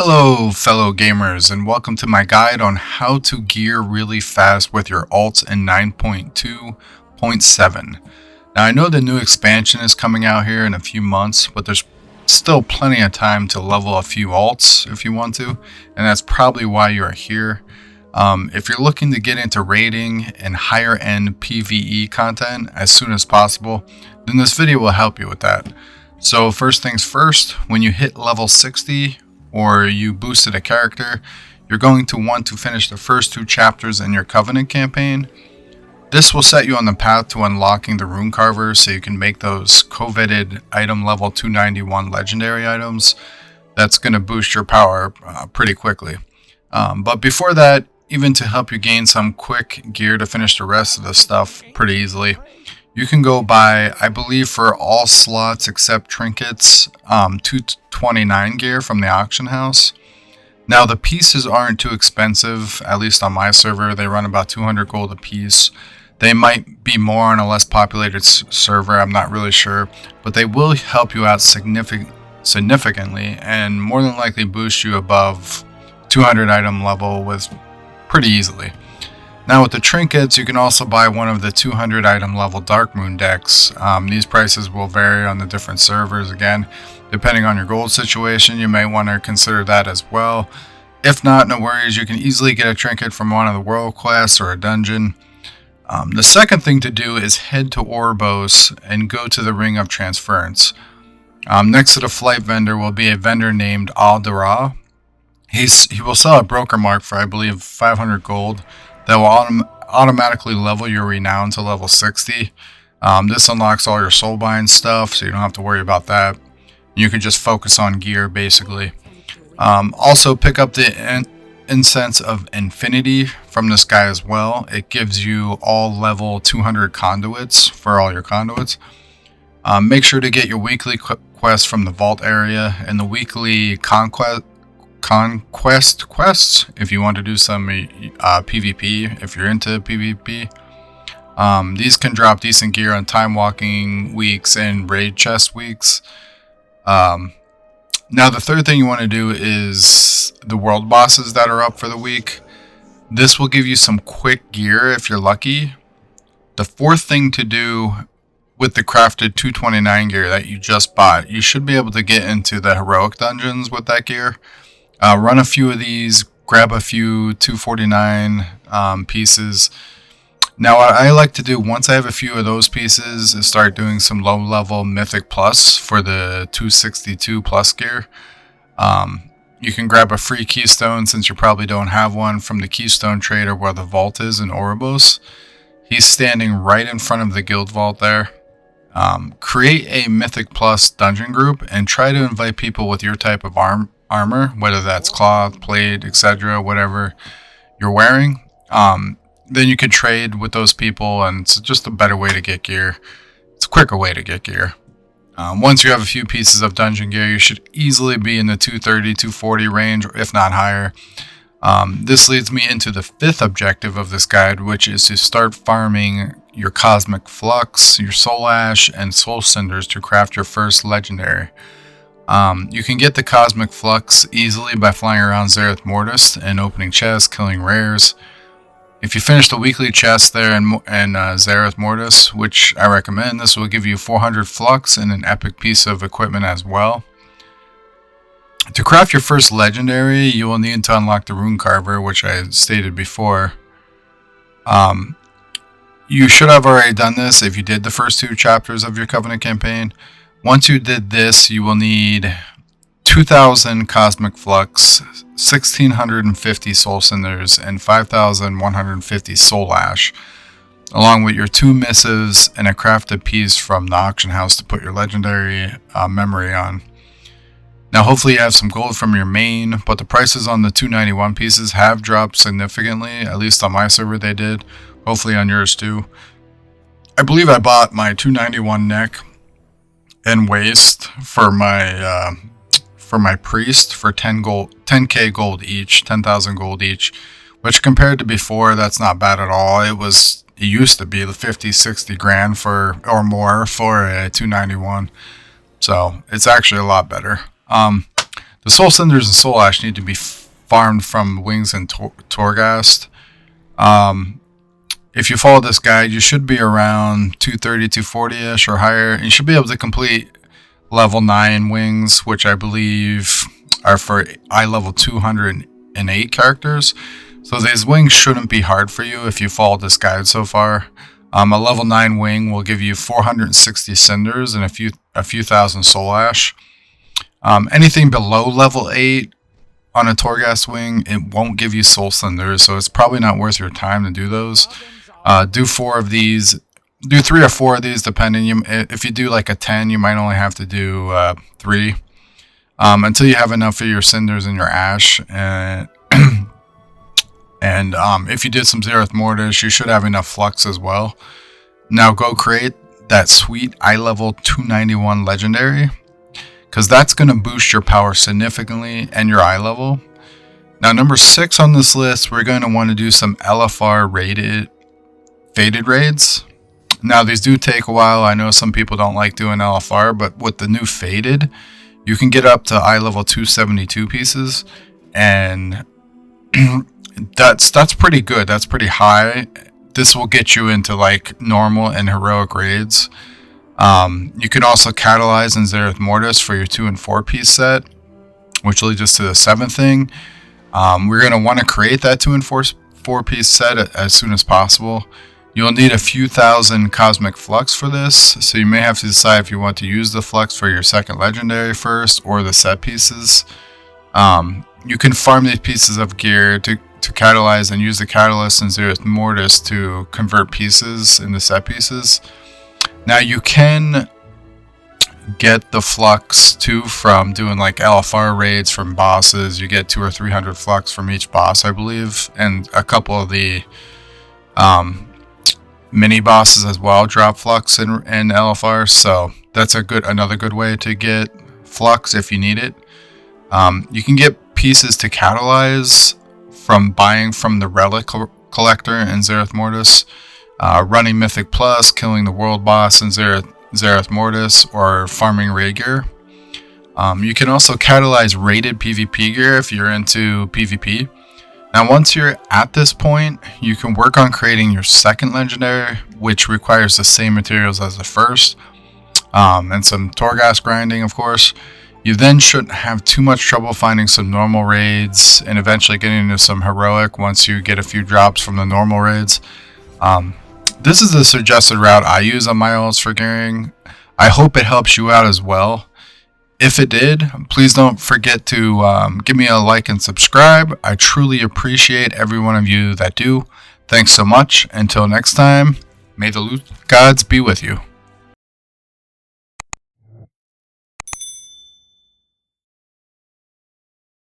Hello fellow gamers, and welcome to my guide on how to gear really fast with your alts in 9.2.7. Now I know the new expansion is coming out here in a few months, but there's still plenty of time to level a few alts if you want to, and that's probably why you are here. If you're looking to get into raiding and higher end PvE content as soon as possible, then this video will help you with that. So first things first, when you hit level 60 or you boosted a character, you're going to want to finish the first 2 chapters in your Covenant campaign. This will set you on the path to unlocking the Rune Carver so you can make those coveted item level 291 legendary items. That's going to boost your power pretty quickly. But before that, even to help you gain some quick gear to finish the rest of the stuff pretty easily, you can go buy, I believe for all slots except trinkets, 229 gear from the auction house. Now the pieces aren't too expensive, at least on my server. They run about 200 gold a piece. They might be more on a less populated server, I'm not really sure, but they will help you out significantly and more than likely boost you above 200 item level with pretty easily. Now with the trinkets, you can also buy one of the 200 item level Dark Moon decks. These prices will vary on the different servers. Again, depending on your gold situation, you may want to consider that as well. If not, no worries, you can easily get a trinket from one of the world quests or a dungeon. The second thing to do is head to Orbos and go to the Ring of Transference. Next to the flight vendor will be a vendor named Aldera. He will sell a broker mark for I believe 500 gold. That will automatically level your renown to level 60. This unlocks all your soulbind stuff, so you don't have to worry about that. You can just focus on gear, basically. Also, pick up the Incense of Infinity from this guy as well. It gives you all level 200 conduits for all your conduits. Make sure to get your weekly quest from the vault area and the weekly conquest quests if you want to do some PvP, if you're into PvP. These can drop decent gear on time walking weeks and raid chest weeks. Now the third thing you want to do is the world bosses that are up for the week. This will give you some quick gear if you're lucky. The fourth thing to do with the crafted 229 gear that you just bought, you should be able to get into the heroic dungeons with that gear. Run a few of these, grab a few 249 pieces. Now what I like to do once I have a few of those pieces is start doing some low level mythic plus for the 262 plus gear. You can grab a free keystone since you probably don't have one from the keystone trader where the vault is in Orbos. He's standing right in front of the guild vault there. Create a mythic plus dungeon group and try to invite people with your type of armor, whether that's cloth, plate, etc., whatever you're wearing. Then you can trade with those people, and it's just a better way to get gear. It's a quicker way to get gear. Once you have a few pieces of dungeon gear, you should easily be in the 230, 240 range, if not higher. This leads me into the 5th objective of this guide, which is to start farming your Cosmic Flux, your Soul Ash, and Soul Cinders to craft your first legendary. You can get the Cosmic Flux easily by flying around Zereth Mortis and opening chests, killing rares. If you finish the weekly chest there in Zereth Mortis, which I recommend, this will give you 400 Flux and an epic piece of equipment as well. To craft your first legendary, you will need to unlock the Rune Carver, which I stated before. You should have already done this if you did the first 2 chapters of your Covenant campaign. Once you did this, you will need 2,000 Cosmic Flux, 1,650 Soul Cinders, and 5,150 Soul Ash, along with your 2 missives and a crafted piece from the auction house to put your legendary memory on. Now hopefully you have some gold from your main, but the prices on the 291 pieces have dropped significantly, at least on my server they did, hopefully on yours too. I believe I bought my 291 neck and waist for my priest for 10k gold each, 10,000 gold each, which compared to before, that's not bad at all. It used to be the 50-60 grand for or more for a 291, so it's actually a lot better. The Soul Cinders and Soul Ash need to be farmed from Wings and Torghast. If you follow this guide, you should be around 230, 240-ish or higher. You should be able to complete level 9 Wings, which I believe are for eye level 208 characters. So these wings shouldn't be hard for you if you follow this guide so far. A level 9 wing will give you 460 Cinders and a few thousand Soul Ash. Anything below level 8 on a Torghast wing, it won't give you Soul Cinders, so it's probably not worth your time to do those. Do 4 of these. Do 3 or 4 of these, depending. If you do like a 10, you might only have to do 3 until you have enough of your Cinders and your Ash. And if you did some Zereth Mortis, you should have enough Flux as well. Now go create that sweet eye level 291 legendary, because that's going to boost your power significantly and your eye level. Now number 6 on this list, we're going to want to do some LFR Faded Raids. Now these do take a while. I know some people don't like doing LFR, but with the new Faded, you can get up to eye level 272 pieces, and that's pretty good. That's pretty high. This will get you into like normal and heroic raids. You can also catalyze in Zereth Mortis for your 2 and 4 piece set, which leads us to the 7th thing. We're going to want to create that 2 and 4 piece set as soon as possible. You'll need a few thousand Cosmic Flux for this, so you may have to decide if you want to use the Flux for your second legendary first or the set pieces. You can farm these pieces of gear to catalyze and use the catalyst in Zereth Mortis to convert pieces into set pieces. Now you can get the Flux too from doing like LFR raids from bosses. You get 200 or 300 Flux from each boss, I believe, and a couple of the mini bosses as well drop Flux in LFR. So that's another good way to get Flux if you need it. You can get pieces to catalyze from buying from the Relic Collector in Zereth Mortis, running Mythic Plus, killing the world boss in Zereth Mortis, or farming raid gear. You can also catalyze rated PvP gear if you're into PvP. Now once you're at this point, you can work on creating your second legendary, which requires the same materials as the first, and some Torghast grinding, of course. You then shouldn't have too much trouble finding some normal raids and eventually getting into some heroic once you get a few drops from the normal raids. This is the suggested route I use on my ults for gearing. I hope it helps you out as well. If it did, please don't forget to give me a like and subscribe. I truly appreciate every one of you that do. Thanks so much. Until next time, may the loot gods be with you.